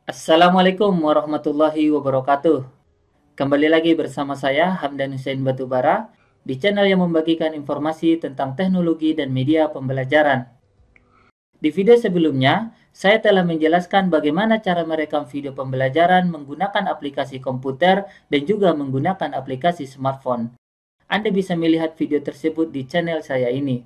Assalamualaikum warahmatullahi wabarakatuh. Kembali lagi bersama saya Hamdan Hussein Batubara di channel yang membagikan informasi tentang teknologi dan media pembelajaran. Di video sebelumnya, saya telah menjelaskan bagaimana cara merekam video pembelajaran menggunakan aplikasi komputer dan juga menggunakan aplikasi smartphone. Anda bisa melihat video tersebut di channel saya ini.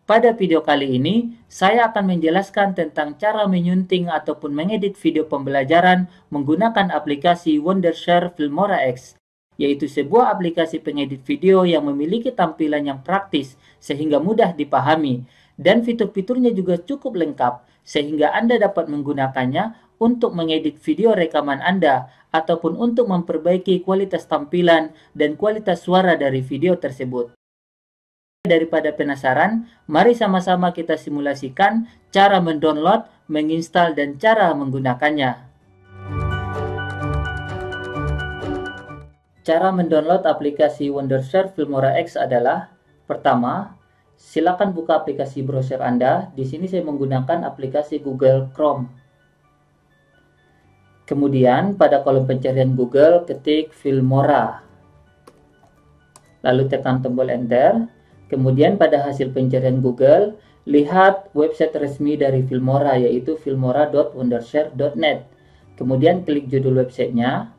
Pada video kali ini, saya akan menjelaskan tentang cara menyunting ataupun mengedit video pembelajaran menggunakan aplikasi Wondershare Filmora X, yaitu sebuah aplikasi pengedit video yang memiliki tampilan yang praktis sehingga mudah dipahami, dan fitur-fiturnya juga cukup lengkap sehingga Anda dapat menggunakannya untuk mengedit video rekaman Anda ataupun untuk memperbaiki kualitas tampilan dan kualitas suara dari video tersebut. Daripada penasaran, mari sama-sama kita simulasikan cara mendownload, menginstal, dan cara menggunakannya. Cara mendownload aplikasi Wondershare Filmora X adalah: pertama, silakan buka aplikasi browser Anda. Di sini saya menggunakan aplikasi Google Chrome. Kemudian pada kolom pencarian Google ketik Filmora. Lalu tekan tombol Enter. Kemudian pada hasil pencarian Google, lihat website resmi dari Filmora, yaitu filmora.wondershare.net. Kemudian klik judul websitenya.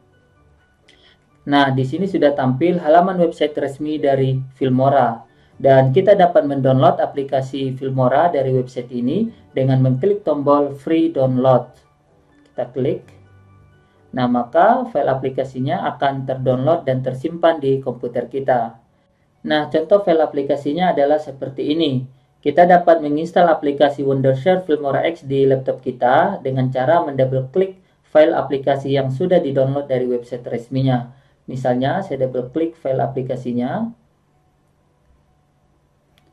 Nah, di sini sudah tampil halaman website resmi dari Filmora. Dan kita dapat mendownload aplikasi Filmora dari website ini dengan mengklik tombol Free Download. Kita klik. Nah, maka file aplikasinya akan terdownload dan tersimpan di komputer kita. Nah, contoh file aplikasinya adalah seperti ini. Kita dapat menginstal aplikasi Wondershare Filmora X di laptop kita dengan cara mendouble klik file aplikasi yang sudah didownload dari website resminya. Misalnya, saya double klik file aplikasinya.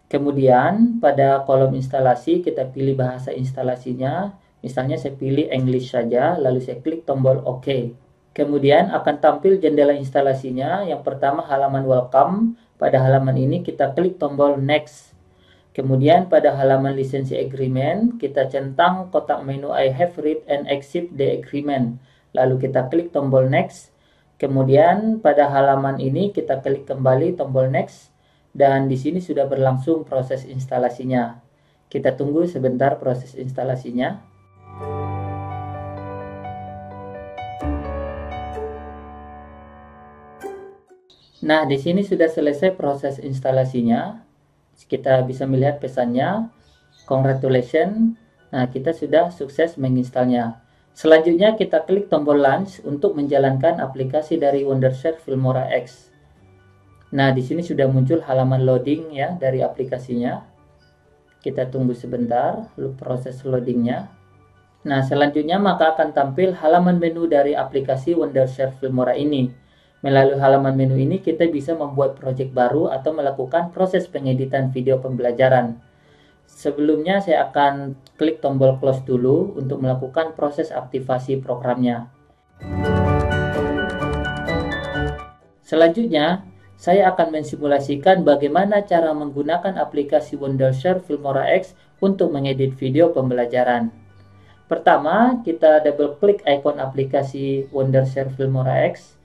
Kemudian, pada kolom instalasi kita pilih bahasa instalasinya. Misalnya, saya pilih English saja, lalu saya klik tombol OK. Kemudian akan tampil jendela instalasinya. Yang pertama, halaman welcome. Pada halaman ini kita klik tombol Next. Kemudian pada halaman lisensi agreement, kita centang kotak menu I have read and accept the agreement. Lalu kita klik tombol Next. Kemudian pada halaman ini kita klik kembali tombol Next. Dan di sini sudah berlangsung proses instalasinya. Kita tunggu sebentar proses instalasinya. Nah, di sini sudah selesai proses instalasinya. Kita bisa melihat pesannya, congratulations. Nah, kita sudah sukses menginstalnya. Selanjutnya kita klik tombol launch untuk menjalankan aplikasi dari Wondershare Filmora X. Nah, di sini sudah muncul halaman loading ya dari aplikasinya. Kita tunggu sebentar, lalu proses loadingnya. Nah, selanjutnya maka akan tampil halaman menu dari aplikasi Wondershare Filmora ini. Melalui halaman menu ini kita bisa membuat proyek baru atau melakukan proses pengeditan video pembelajaran. Sebelumnya saya akan klik tombol close dulu untuk melakukan proses aktivasi programnya. Selanjutnya, saya akan mensimulasikan bagaimana cara menggunakan aplikasi Wondershare Filmora X untuk mengedit video pembelajaran. Pertama, kita double klik ikon aplikasi Wondershare Filmora X.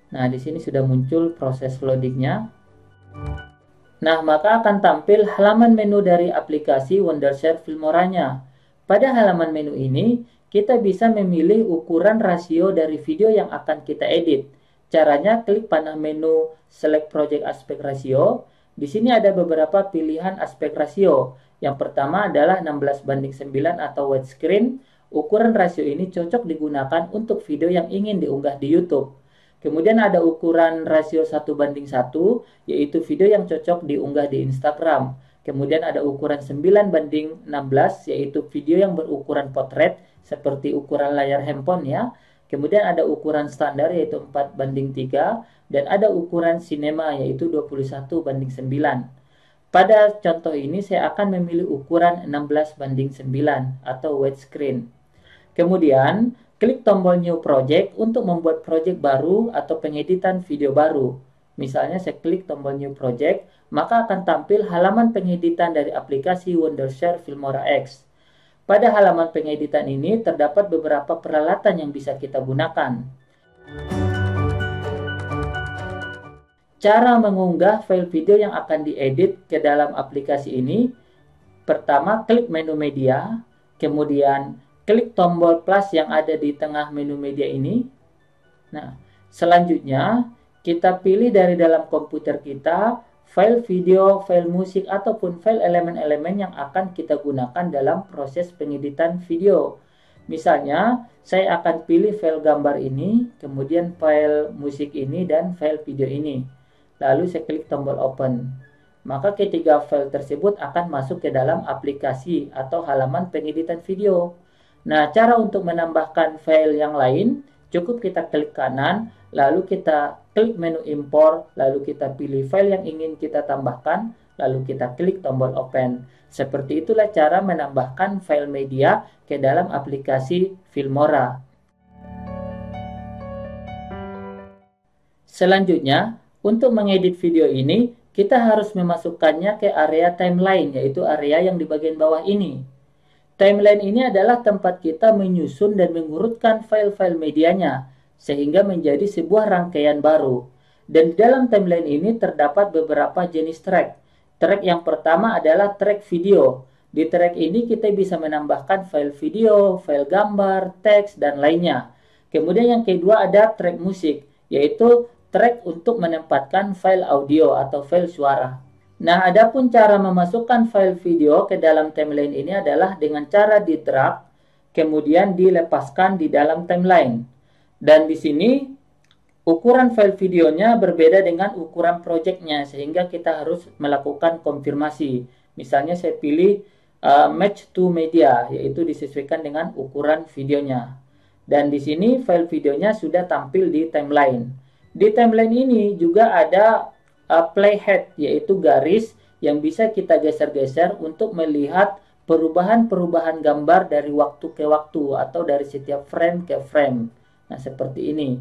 Nah, di sini sudah muncul proses loadingnya. Nah, maka akan tampil halaman menu dari aplikasi Wondershare Filmoranya. Pada halaman menu ini, kita bisa memilih ukuran rasio dari video yang akan kita edit. Caranya, klik panah menu Select Project Aspect Ratio. Di sini ada beberapa pilihan aspek rasio. Yang pertama adalah 16:9 atau widescreen. Ukuran rasio ini cocok digunakan untuk video yang ingin diunggah di YouTube. Kemudian ada ukuran rasio 1:1, yaitu video yang cocok diunggah di Instagram. Kemudian ada ukuran 9:16, yaitu video yang berukuran potret, seperti ukuran layar handphone ya. Kemudian ada ukuran standar, yaitu 4:3, dan ada ukuran sinema, yaitu 21:9. Pada contoh ini saya akan memilih ukuran 16:9 atau widescreen. Kemudian, klik tombol New Project untuk membuat project baru atau pengeditan video baru. Misalnya saya klik tombol New Project, maka akan tampil halaman pengeditan dari aplikasi Wondershare Filmora X. Pada halaman pengeditan ini terdapat beberapa peralatan yang bisa kita gunakan. Cara mengunggah file video yang akan diedit ke dalam aplikasi ini, pertama klik menu media, kemudian klik tombol plus yang ada di tengah menu media ini. Nah, selanjutnya kita pilih dari dalam komputer kita file video, file musik, ataupun file elemen-elemen yang akan kita gunakan dalam proses pengeditan video. Misalnya, saya akan pilih file gambar ini, kemudian file musik ini, dan file video ini. Lalu saya klik tombol open. Maka ketiga file tersebut akan masuk ke dalam aplikasi atau halaman pengeditan video. Nah, cara untuk menambahkan file yang lain, cukup kita klik kanan, lalu kita klik menu import, lalu kita pilih file yang ingin kita tambahkan, lalu kita klik tombol open. Seperti itulah cara menambahkan file media ke dalam aplikasi Filmora. Selanjutnya, untuk mengedit video ini, kita harus memasukkannya ke area timeline, yaitu area yang di bagian bawah ini. Timeline ini adalah tempat kita menyusun dan mengurutkan file-file medianya, sehingga menjadi sebuah rangkaian baru. Dan di dalam timeline ini terdapat beberapa jenis track. Track yang pertama adalah track video. Di track ini kita bisa menambahkan file video, file gambar, teks, dan lainnya. Kemudian yang kedua ada track musik, yaitu track untuk menempatkan file audio atau file suara. Nah, adapun cara memasukkan file video ke dalam timeline ini adalah dengan cara di drag, kemudian dilepaskan di dalam timeline. Dan di sini ukuran file videonya berbeda dengan ukuran projectnya, sehingga kita harus melakukan konfirmasi. Misalnya saya pilih match to media, yaitu disesuaikan dengan ukuran videonya. Dan di sini file videonya sudah tampil di timeline. Di timeline ini juga ada playhead, yaitu garis yang bisa kita geser-geser untuk melihat perubahan-perubahan gambar dari waktu ke waktu atau dari setiap frame ke frame. Nah, seperti ini.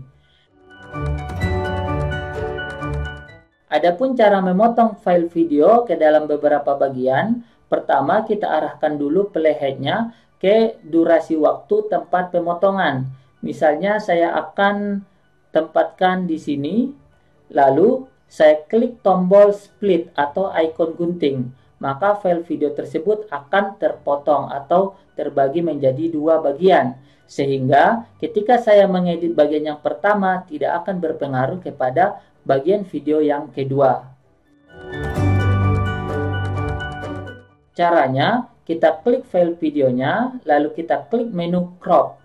Adapun cara memotong file video ke dalam beberapa bagian, pertama kita arahkan dulu playheadnya ke durasi waktu tempat pemotongan. Misalnya saya akan tempatkan di sini, lalu saya klik tombol split atau ikon gunting, maka file video tersebut akan terpotong atau terbagi menjadi dua bagian. Sehingga ketika saya mengedit bagian yang pertama tidak akan berpengaruh kepada bagian video yang kedua. Caranya, kita klik file videonya, lalu kita klik menu crop.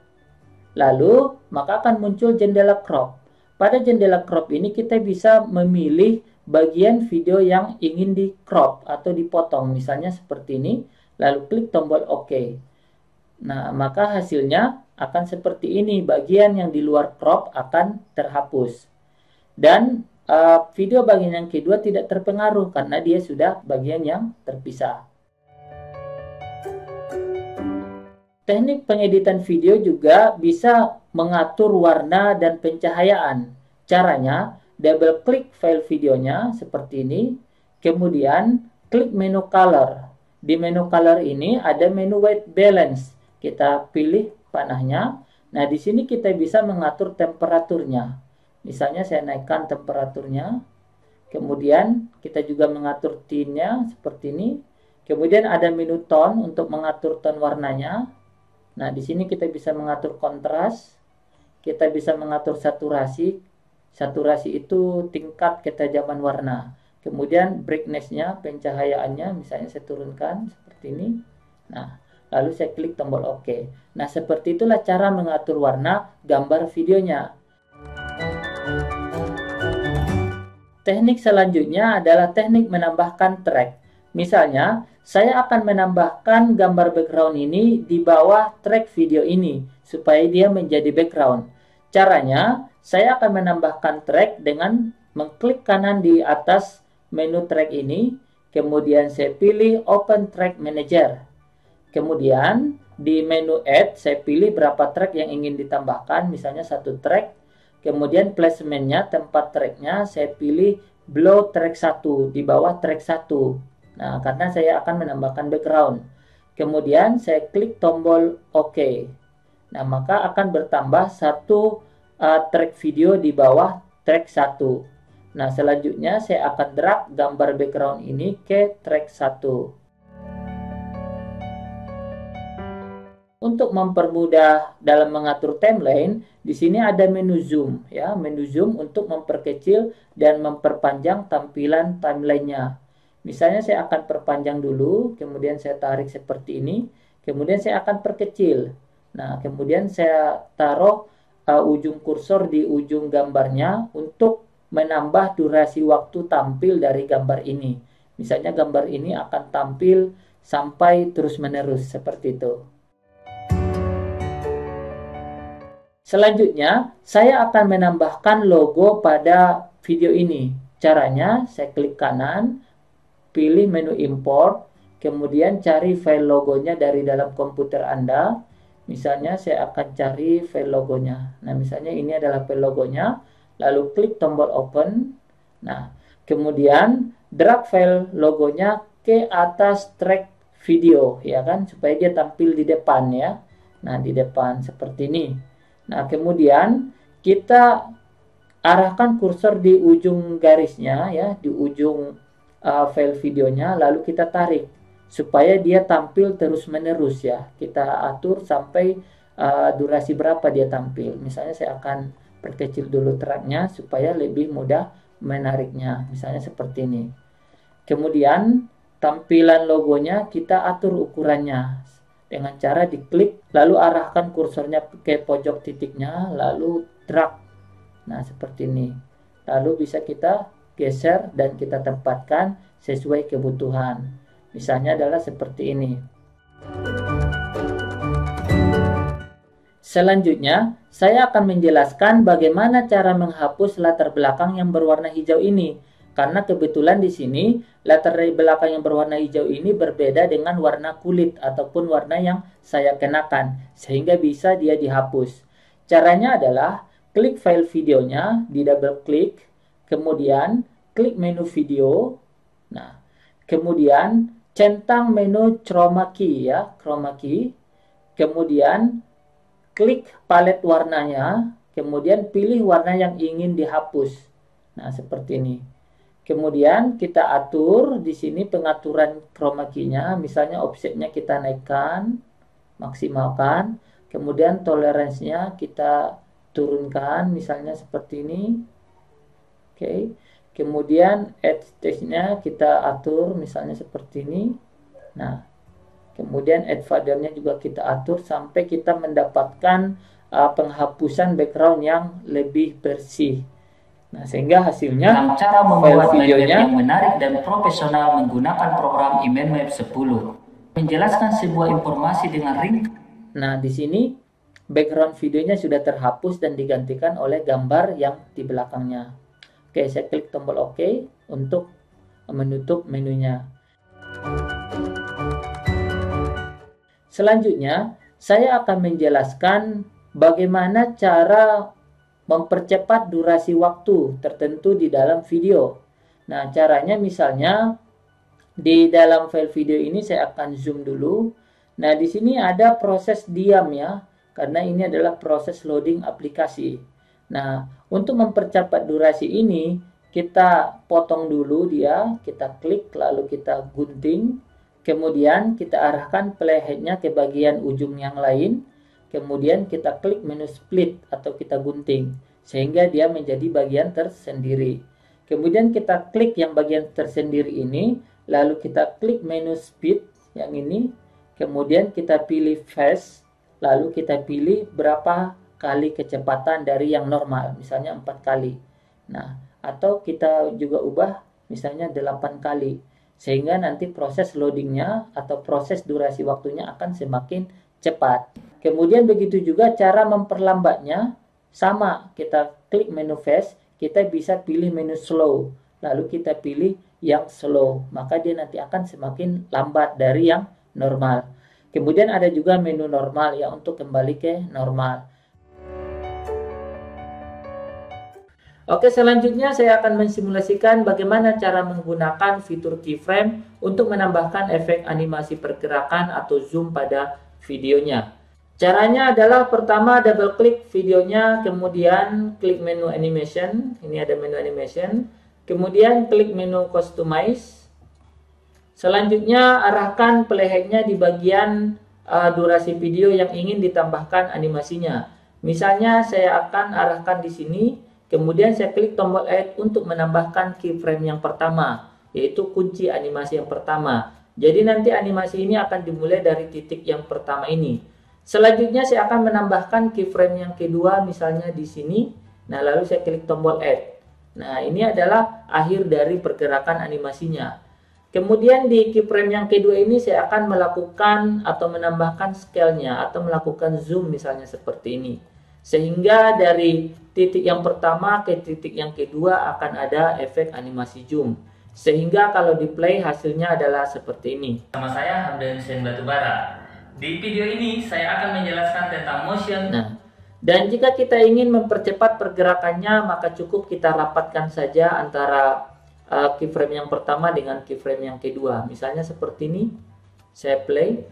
Lalu, maka akan muncul jendela crop. Pada jendela crop ini kita bisa memilih bagian video yang ingin di crop atau dipotong, misalnya seperti ini, lalu klik tombol OK. Nah, maka hasilnya akan seperti ini, bagian yang di luar crop akan terhapus. Dan video bagian yang kedua tidak terpengaruh karena dia sudah bagian yang terpisah. Teknik pengeditan video juga bisa mengatur warna dan pencahayaan. Caranya, double klik file videonya seperti ini, kemudian klik menu color. Di menu color ini ada menu white balance. Kita pilih panahnya. Nah, di sini kita bisa mengatur temperaturnya. Misalnya saya naikkan temperaturnya. Kemudian kita juga mengatur tint-nya seperti ini. Kemudian ada menu tone untuk mengatur tone warnanya. Nah, di sini kita bisa mengatur kontras, kita bisa mengatur saturasi. Saturasi itu tingkat ketajaman warna. Kemudian brightness-nya, pencahayaannya, misalnya saya turunkan seperti ini. Nah, lalu saya klik tombol OK. Nah, seperti itulah cara mengatur warna gambar videonya. Teknik selanjutnya adalah teknik menambahkan track. Misalnya, saya akan menambahkan gambar background ini di bawah track video ini, supaya dia menjadi background. Caranya, saya akan menambahkan track dengan mengklik kanan di atas menu track ini, kemudian saya pilih Open Track Manager. Kemudian, di menu Add, saya pilih berapa track yang ingin ditambahkan, misalnya satu track. Kemudian placementnya, tempat tracknya, saya pilih below track 1, di bawah track 1. Nah, karena saya akan menambahkan background. Kemudian saya klik tombol OK. Nah, maka akan bertambah satu track video di bawah track 1. Nah, selanjutnya saya akan drag gambar background ini ke track 1. Untuk mempermudah dalam mengatur timeline, di sini ada menu zoom ya, menu zoom untuk memperkecil dan memperpanjang tampilan timelinenya. Misalnya saya akan perpanjang dulu, kemudian saya tarik seperti ini, kemudian saya akan perkecil. Nah, kemudian saya taruh ujung kursor di ujung gambarnya untuk menambah durasi waktu tampil dari gambar ini. Misalnya gambar ini akan tampil sampai terus-menerus seperti itu. Selanjutnya, saya akan menambahkan logo pada video ini. Caranya, saya klik kanan, pilih menu import, kemudian cari file logonya dari dalam komputer Anda. Misalnya, saya akan cari file logonya. Nah, misalnya ini adalah file logonya, lalu klik tombol open. Nah, kemudian drag file logonya ke atas track video, ya kan, supaya dia tampil di depan ya. Nah, di depan seperti ini. Nah, kemudian kita arahkan kursor di ujung garisnya ya, di ujung file videonya, lalu kita tarik supaya dia tampil terus-menerus ya. Kita atur sampai durasi berapa dia tampil. Misalnya saya akan perkecil dulu tracknya supaya lebih mudah menariknya. Misalnya seperti ini. Kemudian tampilan logonya kita atur ukurannya dengan cara diklik, lalu arahkan kursornya ke pojok titiknya, lalu drag. Nah, seperti ini. Lalu bisa kita geser dan kita tempatkan sesuai kebutuhan. Misalnya adalah seperti ini. Selanjutnya, saya akan menjelaskan bagaimana cara menghapus latar belakang yang berwarna hijau ini. Karena kebetulan di sini latar belakang yang berwarna hijau ini berbeda dengan warna kulit ataupun warna yang saya kenakan, sehingga bisa dia dihapus. Caranya adalah klik file videonya, di double klik, kemudian klik menu video. Nah, kemudian centang menu chroma key ya, chroma key. Kemudian klik palet warnanya, kemudian pilih warna yang ingin dihapus. Nah, seperti ini. Kemudian kita atur di sini pengaturan chroma key-nya, misalnya offset-nya kita naikkan, maksimalkan, kemudian toleransinya kita turunkan, misalnya seperti ini. Oke. Kemudian edge stage-nya kita atur misalnya seperti ini. Nah, kemudian add fader-nya juga kita atur sampai kita mendapatkan penghapusan background yang lebih bersih. Nah, sehingga hasilnya cara membuat videonya yang menarik dan profesional menggunakan program ImageMap 10. Menjelaskan sebuah informasi dengan ringkas. Nah, di sini background videonya sudah terhapus dan digantikan oleh gambar yang di belakangnya. Oke, saya klik tombol OK untuk menutup menunya. Selanjutnya, saya akan menjelaskan bagaimana cara mempercepat durasi waktu tertentu di dalam video. Nah, caranya misalnya di dalam file video ini saya akan zoom dulu. Nah, di sini ada proses diam ya, karena ini adalah proses loading aplikasi. Nah, untuk mempercepat durasi ini, kita potong dulu dia, kita klik lalu kita gunting, kemudian kita arahkan playhead-nya ke bagian ujung yang lain. Kemudian kita klik menu split atau kita gunting sehingga dia menjadi bagian tersendiri. Kemudian kita klik yang bagian tersendiri ini, lalu kita klik menu speed yang ini, kemudian kita pilih fast, lalu kita pilih berapa kali kecepatan dari yang normal, misalnya 4 kali. Nah, atau kita juga ubah misalnya 8 kali. Sehingga nanti proses loadingnya atau proses durasi waktunya akan semakin cepat. Kemudian begitu juga cara memperlambatnya, sama, kita klik menu fast, kita bisa pilih menu slow, lalu kita pilih yang slow, maka dia nanti akan semakin lambat dari yang normal. Kemudian ada juga menu normal ya, untuk kembali ke normal. Oke, selanjutnya saya akan mensimulasikan bagaimana cara menggunakan fitur keyframe untuk menambahkan efek animasi pergerakan atau zoom pada videonya. Caranya adalah pertama double klik videonya, kemudian klik menu animation, ini ada menu animation, kemudian klik menu customize. Selanjutnya arahkan playheadnya di bagian durasi video yang ingin ditambahkan animasinya. Misalnya saya akan arahkan di sini. Kemudian saya klik tombol add untuk menambahkan keyframe yang pertama, yaitu kunci animasi yang pertama. Jadi nanti animasi ini akan dimulai dari titik yang pertama ini. Selanjutnya saya akan menambahkan keyframe yang kedua, misalnya di sini. Nah, lalu saya klik tombol add. Nah, ini adalah akhir dari pergerakan animasinya. Kemudian di keyframe yang kedua ini saya akan melakukan atau menambahkan scale-nya atau melakukan zoom misalnya seperti ini. Sehingga dari titik yang pertama ke titik yang kedua akan ada efek animasi zoom. Sehingga kalau di play hasilnya adalah seperti ini. Nama saya Hamdan Hussein Batubara. Di video ini saya akan menjelaskan tentang motion. Nah, dan jika kita ingin mempercepat pergerakannya, maka cukup kita rapatkan saja antara keyframe yang pertama dengan keyframe yang kedua. Misalnya seperti ini. Saya play.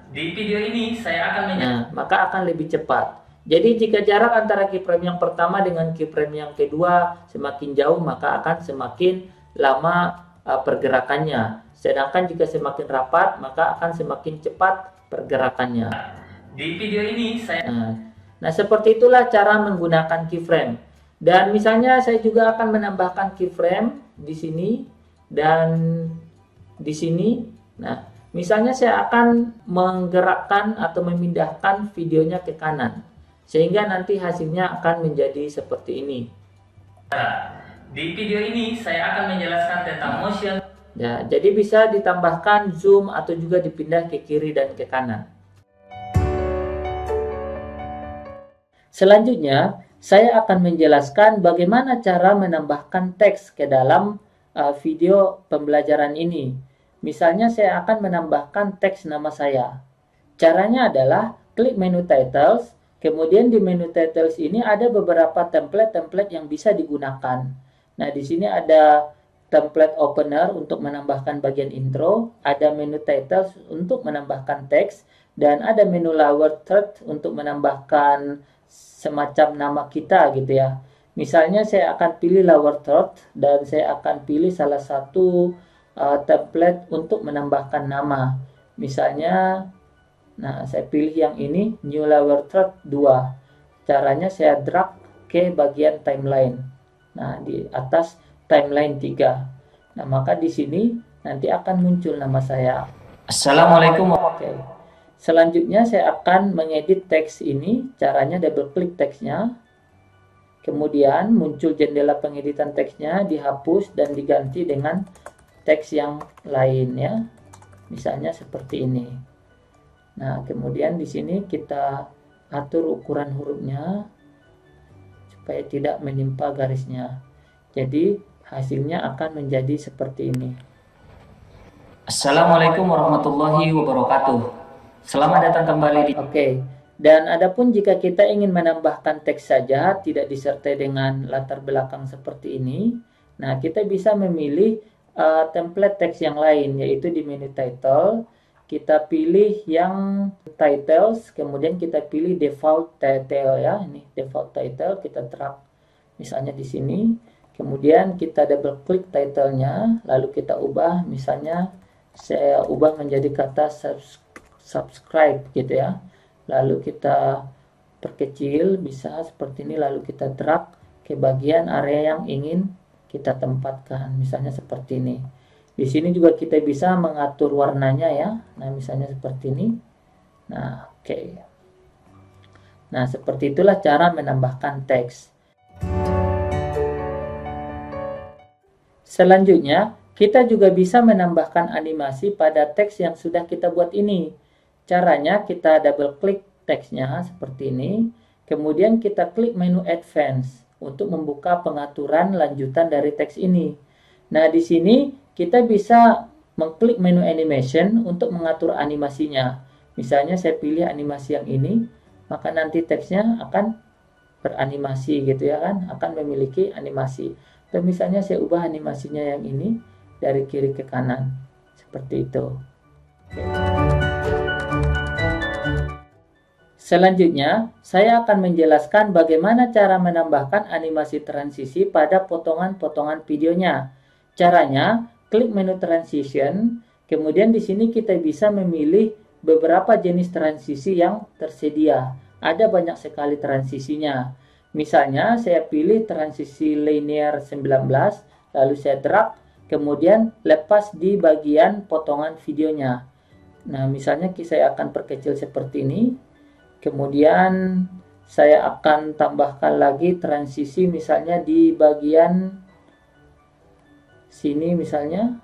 Di video ini saya akan menjelaskan. Nah, maka akan lebih cepat. Jadi jika jarak antara keyframe yang pertama dengan keyframe yang kedua semakin jauh, maka akan semakin lama pergerakannya. Sedangkan jika semakin rapat, maka akan semakin cepat pergerakannya. Di video ini saya Nah, seperti itulah cara menggunakan keyframe. Dan misalnya saya juga akan menambahkan keyframe di sini dan di sini. Nah, misalnya saya akan menggerakkan atau memindahkan videonya ke kanan. Sehingga nanti hasilnya akan menjadi seperti ini. Di video ini saya akan menjelaskan tentang motion. Ya, jadi bisa ditambahkan zoom atau juga dipindah ke kiri dan ke kanan. Selanjutnya, saya akan menjelaskan bagaimana cara menambahkan teks ke dalam video pembelajaran ini. Misalnya saya akan menambahkan teks nama saya. Caranya adalah klik menu titles. Kemudian di menu titles ini ada beberapa template-template yang bisa digunakan. Nah, di sini ada template opener untuk menambahkan bagian intro, ada menu titles untuk menambahkan teks, dan ada menu lower third untuk menambahkan semacam nama kita gitu ya. Misalnya saya akan pilih lower third dan saya akan pilih salah satu template untuk menambahkan nama. Misalnya nah, saya pilih yang ini, New Lower Third 2. Caranya saya drag ke bagian timeline. Nah, di atas timeline 3. Nah, maka di sini nanti akan muncul nama saya. Assalamualaikum. Oke. Selanjutnya saya akan mengedit teks ini. Caranya double klik teksnya. Kemudian muncul jendela pengeditan teksnya, dihapus dan diganti dengan teks yang lain ya. Misalnya seperti ini. Nah, kemudian di sini kita atur ukuran hurufnya supaya tidak menimpa garisnya. Jadi hasilnya akan menjadi seperti ini. Assalamualaikum warahmatullahi wabarakatuh. Selamat datang kembali di... Oke. Dan adapun jika kita ingin menambahkan teks saja, tidak disertai dengan latar belakang seperti ini, nah kita bisa memilih template teks yang lain, yaitu di menu title. Kita pilih yang titles, kemudian kita pilih default title ya, ini default title, kita drag misalnya di sini, kemudian kita double klik titlenya, lalu kita ubah, misalnya saya ubah menjadi kata subscribe gitu ya, lalu kita perkecil bisa seperti ini, lalu kita drag ke bagian area yang ingin kita tempatkan, misalnya seperti ini. Di sini juga kita bisa mengatur warnanya ya. Nah, misalnya seperti ini. Nah, oke. Nah, seperti itulah cara menambahkan teks. Selanjutnya, kita juga bisa menambahkan animasi pada teks yang sudah kita buat ini. Caranya kita double klik teksnya seperti ini. Kemudian kita klik menu Advance untuk membuka pengaturan lanjutan dari teks ini. Nah, di sini kita bisa mengklik menu animation untuk mengatur animasinya. Misalnya saya pilih animasi yang ini, maka nanti teksnya akan beranimasi gitu ya kan, akan memiliki animasi. Dan misalnya saya ubah animasinya yang ini dari kiri ke kanan seperti itu. Oke. Selanjutnya, saya akan menjelaskan bagaimana cara menambahkan animasi transisi pada potongan-potongan videonya. Caranya, klik menu transition, kemudian di sini kita bisa memilih beberapa jenis transisi yang tersedia. Ada banyak sekali transisinya. Misalnya, saya pilih transisi linear 19, lalu saya drag, kemudian lepas di bagian potongan videonya. Nah, misalnya saya akan perkecil seperti ini. Kemudian saya akan tambahkan lagi transisi misalnya di bagian sini misalnya.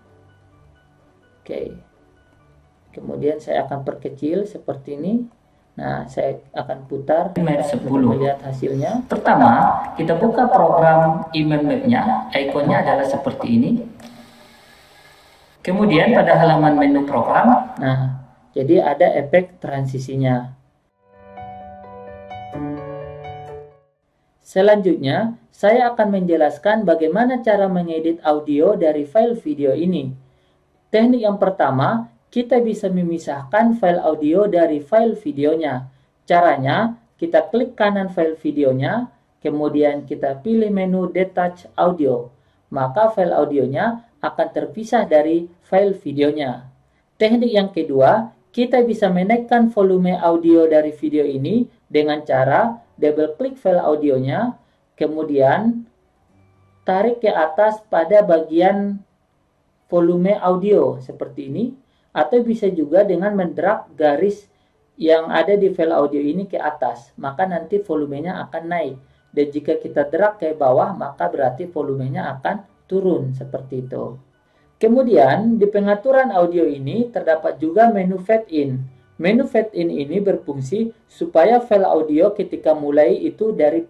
Oke. Kemudian saya akan perkecil seperti ini. Nah, saya akan putar Map 10. Lihat hasilnya. Pertama, kita buka program email map-nya. Ikonnya adalah seperti ini. Kemudian pada halaman menu program. Nah, jadi ada efek transisinya. Selanjutnya, saya akan menjelaskan bagaimana cara mengedit audio dari file video ini. Teknik yang pertama, kita bisa memisahkan file audio dari file videonya. Caranya, kita klik kanan file videonya, kemudian kita pilih menu Detach Audio. Maka file audionya akan terpisah dari file videonya. Teknik yang kedua, kita bisa menaikkan volume audio dari video ini dengan cara double klik file audionya, kemudian tarik ke atas pada bagian volume audio seperti ini, atau bisa juga dengan mendrag garis yang ada di file audio ini ke atas, maka nanti volumenya akan naik. Dan jika kita drag ke bawah, maka berarti volumenya akan turun seperti itu. Kemudian di pengaturan audio ini terdapat juga menu fade in. Menu fade in ini berfungsi supaya file audio ketika mulai itu dari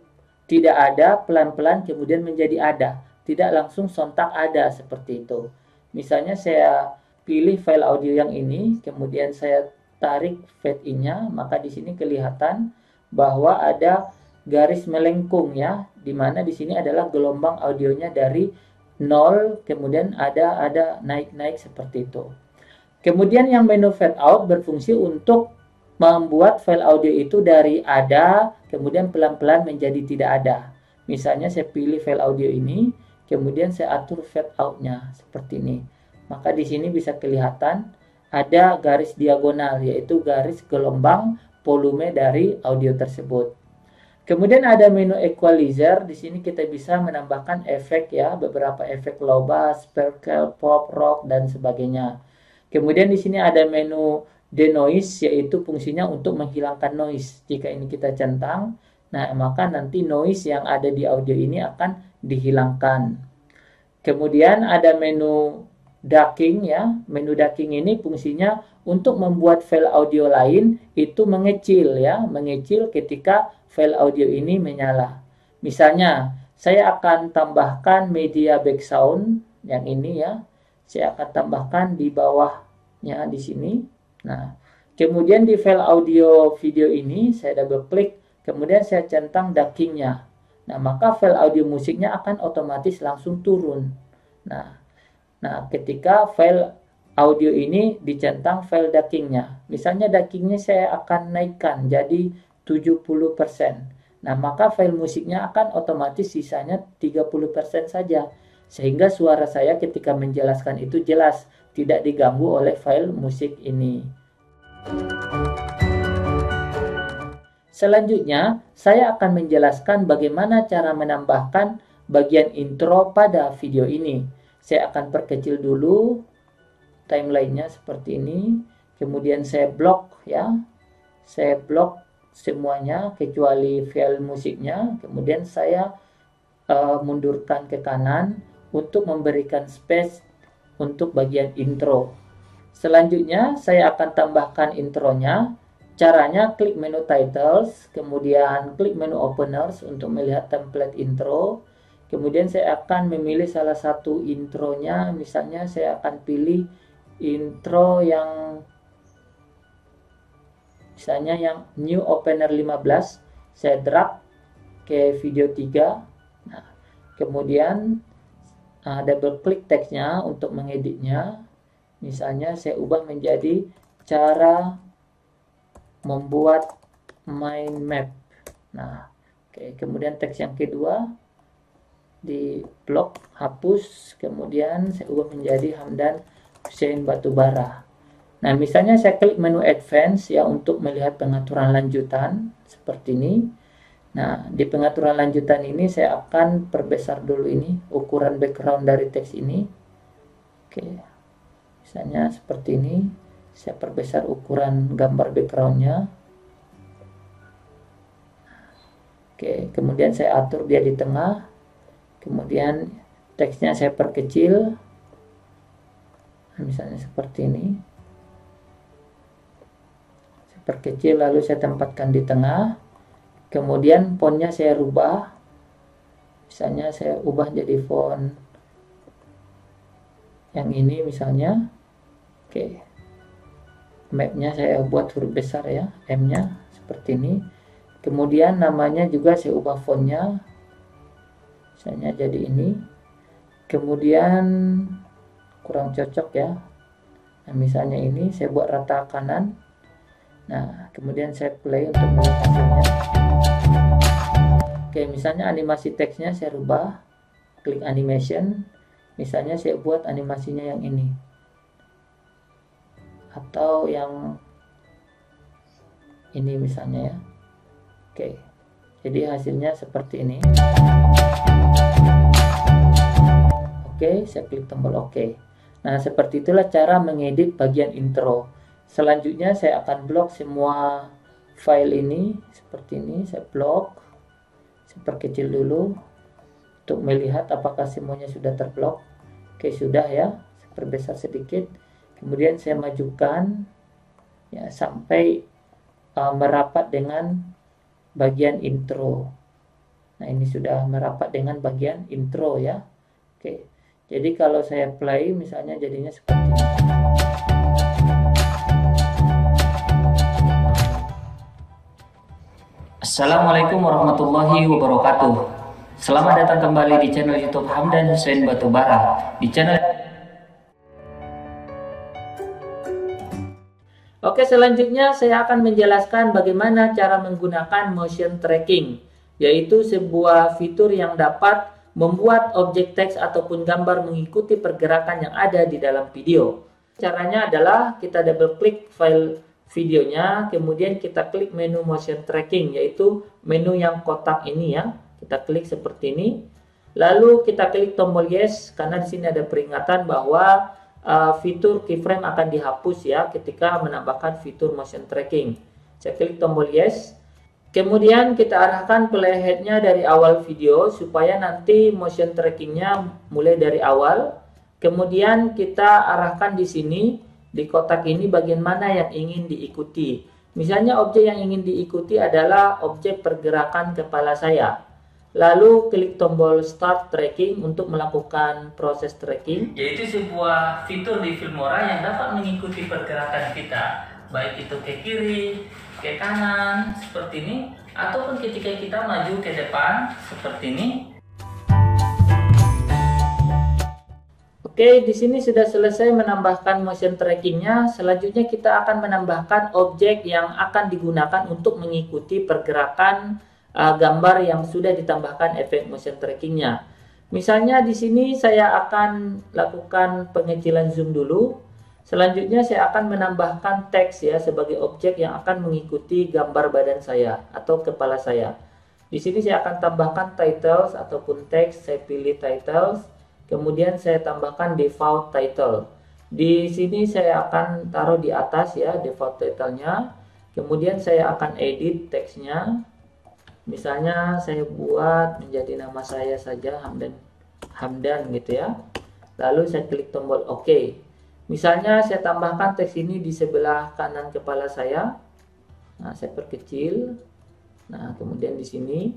tidak ada pelan-pelan kemudian menjadi ada, tidak langsung sontak ada seperti itu. Misalnya saya pilih file audio yang ini, kemudian saya tarik fade in-nya, maka di sini kelihatan bahwa ada garis melengkung ya, di mana di sini adalah gelombang audionya dari 0, kemudian ada naik-naik seperti itu. Kemudian yang menu fade out berfungsi untuk membuat file audio itu dari ada, kemudian pelan-pelan menjadi tidak ada. Misalnya saya pilih file audio ini, kemudian saya atur fade out-nya seperti ini. Maka di sini bisa kelihatan ada garis diagonal, yaitu garis gelombang volume dari audio tersebut. Kemudian ada menu equalizer. Di sini kita bisa menambahkan efek ya, beberapa efek low bass, sparkle, pop, rock dan sebagainya. Kemudian di sini ada menu denoise, yaitu fungsinya untuk menghilangkan noise. Jika ini kita centang, nah maka nanti noise yang ada di audio ini akan dihilangkan. Kemudian ada menu ducking ya. Menu ducking ini fungsinya untuk membuat file audio lain itu mengecil ya, mengecil ketika file audio ini menyala. Misalnya, saya akan tambahkan media background yang ini ya. Saya akan tambahkan di bawahnya di sini. Nah, kemudian di file audio video ini saya double klik, kemudian saya centang duckingnya. Nah, maka file audio musiknya akan otomatis langsung turun. Nah, ketika file audio ini dicentang file duckingnya. Misalnya duckingnya saya akan naikkan jadi 70%. Nah, maka file musiknya akan otomatis sisanya 30% saja. Sehingga suara saya ketika menjelaskan itu jelas, tidak diganggu oleh file musik ini. Selanjutnya, saya akan menjelaskan bagaimana cara menambahkan bagian intro pada video ini. Saya akan perkecil dulu timelinenya seperti ini. Kemudian saya blok ya. Saya blok semuanya kecuali file musiknya. Kemudian saya mundurkan ke kanan untuk memberikan space untuk bagian intro. Selanjutnya saya akan tambahkan intronya. Caranya klik menu titles, kemudian klik menu openers untuk melihat template intro. Kemudian saya akan memilih salah satu intronya. Misalnya saya akan pilih intro yang misalnya yang new opener 15. Saya drag, ke video 3. Nah, kemudian double klik teksnya untuk mengeditnya. Misalnya saya ubah menjadi cara membuat mind map. Nah, oke, kemudian teks yang kedua di blok hapus, kemudian saya ubah menjadi Hamdan Hussein Batubara. Nah, misalnya saya klik menu advance ya untuk melihat pengaturan lanjutan seperti ini. Nah, di pengaturan lanjutan ini saya akan perbesar dulu ini ukuran background dari teks ini. Oke, misalnya seperti ini. Saya perbesar ukuran gambar backgroundnya. Oke, kemudian saya atur dia di tengah. Kemudian teksnya saya perkecil. Misalnya seperti ini. Saya perkecil lalu saya tempatkan di tengah. Kemudian fontnya saya rubah. Misalnya saya ubah jadi font yang ini misalnya. Oke. Mapnya saya buat huruf besar ya, M-nya seperti ini. Kemudian namanya juga saya ubah fontnya. Misalnya jadi ini. Kemudian kurang cocok ya. Nah, misalnya ini saya buat rata kanan. Nah, kemudian saya play untuk melihat hasilnya. Oke, misalnya animasi teksnya saya rubah, klik animation, misalnya saya buat animasinya yang ini, atau yang ini misalnya ya. Oke, jadi hasilnya seperti ini. Oke, saya klik tombol OK. Nah, seperti itulah cara mengedit bagian intro. Selanjutnya saya akan blok semua file ini, seperti ini, saya blok. Perkecil dulu untuk melihat apakah semuanya sudah terblok. Oke, sudah ya, saya perbesar sedikit, kemudian saya majukan ya sampai merapat dengan bagian intro. Nah, ini sudah merapat dengan bagian intro ya. Oke, jadi kalau saya play misalnya jadinya seperti ini. Assalamualaikum warahmatullahi wabarakatuh. Selamat datang kembali di channel YouTube Hamdan Hussein Batubara. Oke, selanjutnya saya akan menjelaskan bagaimana cara menggunakan motion tracking, yaitu sebuah fitur yang dapat membuat objek teks ataupun gambar mengikuti pergerakan yang ada di dalam video. Caranya adalah kita double klik file videonya, kemudian kita klik menu motion tracking, yaitu menu yang kotak ini ya. Kita klik seperti ini. Lalu kita klik tombol yes, karena di sini ada peringatan bahwa fitur keyframe akan dihapus ya ketika menambahkan fitur motion tracking. Saya klik tombol yes. Kemudian kita arahkan playheadnya dari awal video supaya nanti motion trackingnya mulai dari awal. Kemudian kita arahkan di sini. Di kotak ini bagian mana yang ingin diikuti. Misalnya objek yang ingin diikuti adalah objek pergerakan kepala saya. Lalu klik tombol start tracking untuk melakukan proses tracking. Yaitu sebuah fitur di Filmora yang dapat mengikuti pergerakan kita. Baik itu ke kiri, ke kanan, seperti ini. Ataupun ketika kita maju ke depan, seperti ini. Oke, di sini sudah selesai menambahkan motion trackingnya. Selanjutnya kita akan menambahkan objek yang akan digunakan untuk mengikuti pergerakan gambar yang sudah ditambahkan efek motion trackingnya. Misalnya di sini saya akan lakukan pengecilan zoom dulu. Selanjutnya saya akan menambahkan teks ya sebagai objek yang akan mengikuti gambar badan saya atau kepala saya. Di sini saya akan tambahkan titles ataupun teks. Saya pilih titles. Kemudian saya tambahkan default title. Di sini saya akan taruh di atas ya default title-nya. Kemudian saya akan edit teksnya. Misalnya saya buat menjadi nama saya saja Hamdan gitu ya. Lalu saya klik tombol OK. Misalnya saya tambahkan teks ini di sebelah kanan kepala saya. Nah, saya perkecil. Nah, kemudian di sini.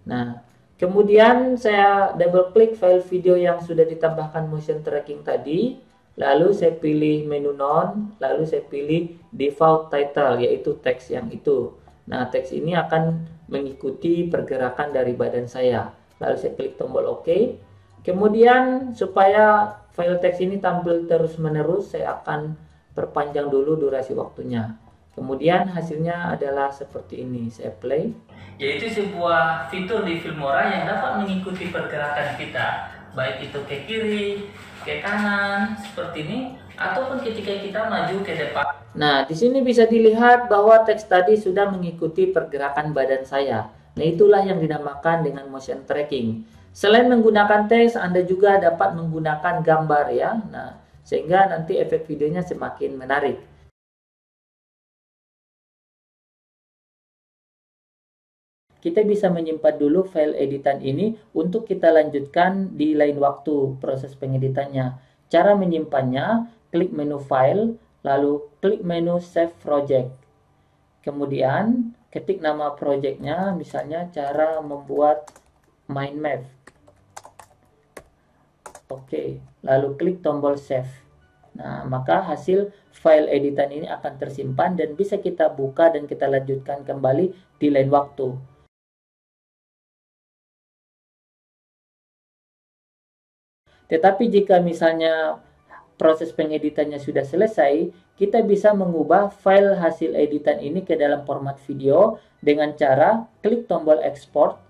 Nah, kemudian saya double klik file video yang sudah ditambahkan motion tracking tadi. Lalu saya pilih menu none. Lalu saya pilih default title, yaitu teks yang itu. Nah, teks ini akan mengikuti pergerakan dari badan saya. Lalu saya klik tombol OK. Kemudian supaya file teks ini tampil terus-menerus, saya akan perpanjang dulu durasi waktunya. Kemudian hasilnya adalah seperti ini. Saya play. Yaitu sebuah fitur di Filmora yang dapat mengikuti pergerakan kita, baik itu ke kiri, ke kanan, seperti ini, ataupun ketika kita maju ke depan. Nah, di sini bisa dilihat bahwa teks tadi sudah mengikuti pergerakan badan saya. Nah, itulah yang dinamakan dengan motion tracking. Selain menggunakan teks, Anda juga dapat menggunakan gambar ya. Nah, sehingga nanti efek videonya semakin menarik. Kita bisa menyimpan dulu file editan ini untuk kita lanjutkan di lain waktu proses pengeditannya. Cara menyimpannya, klik menu file, lalu klik menu save project. Kemudian ketik nama projectnya, misalnya cara membuat mind map. Oke, lalu klik tombol save. Nah, maka hasil file editan ini akan tersimpan dan bisa kita buka dan kita lanjutkan kembali di lain waktu. Tetapi jika misalnya proses pengeditannya sudah selesai, kita bisa mengubah file hasil editan ini ke dalam format video dengan cara klik tombol export.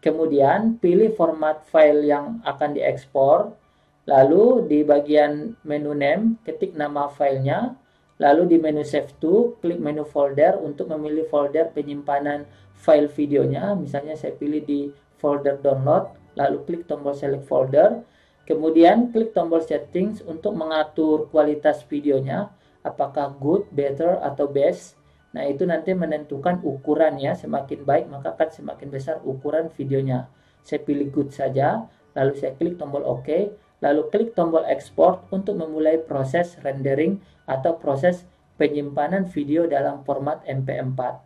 Kemudian pilih format file yang akan diekspor. Lalu di bagian menu name, ketik nama filenya. Lalu di menu save to, klik menu folder untuk memilih folder penyimpanan file videonya. Misalnya saya pilih di folder download. Lalu klik tombol select folder, kemudian klik tombol settings untuk mengatur kualitas videonya, apakah good, better, atau best. Nah, itu nanti menentukan ukurannya, semakin baik maka akan semakin besar ukuran videonya. Saya pilih good saja, lalu saya klik tombol OK, lalu klik tombol export untuk memulai proses rendering atau proses penyimpanan video dalam format MP4.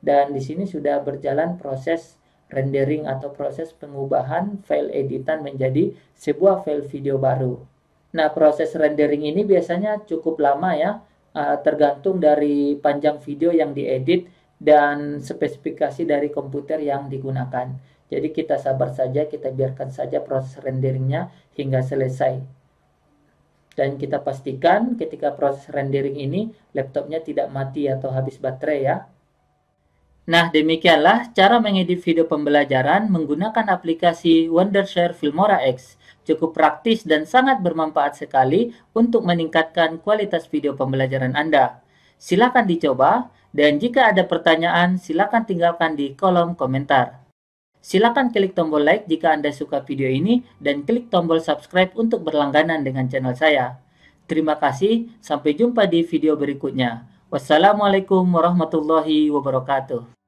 Dan di sini sudah berjalan proses rendering atau proses pengubahan file editan menjadi sebuah file video baru. Nah, proses rendering ini biasanya cukup lama ya, tergantung dari panjang video yang diedit dan spesifikasi dari komputer yang digunakan. Jadi kita sabar saja, kita biarkan saja proses renderingnya hingga selesai. Dan kita pastikan ketika proses rendering ini laptopnya tidak mati atau habis baterai ya. Nah, demikianlah cara mengedit video pembelajaran menggunakan aplikasi Wondershare Filmora X. Cukup praktis dan sangat bermanfaat sekali untuk meningkatkan kualitas video pembelajaran Anda. Silakan dicoba, dan jika ada pertanyaan, silakan tinggalkan di kolom komentar. Silakan klik tombol like jika Anda suka video ini, dan klik tombol subscribe untuk berlangganan dengan channel saya. Terima kasih, sampai jumpa di video berikutnya. Wassalamualaikum warahmatullahi wabarakatuh.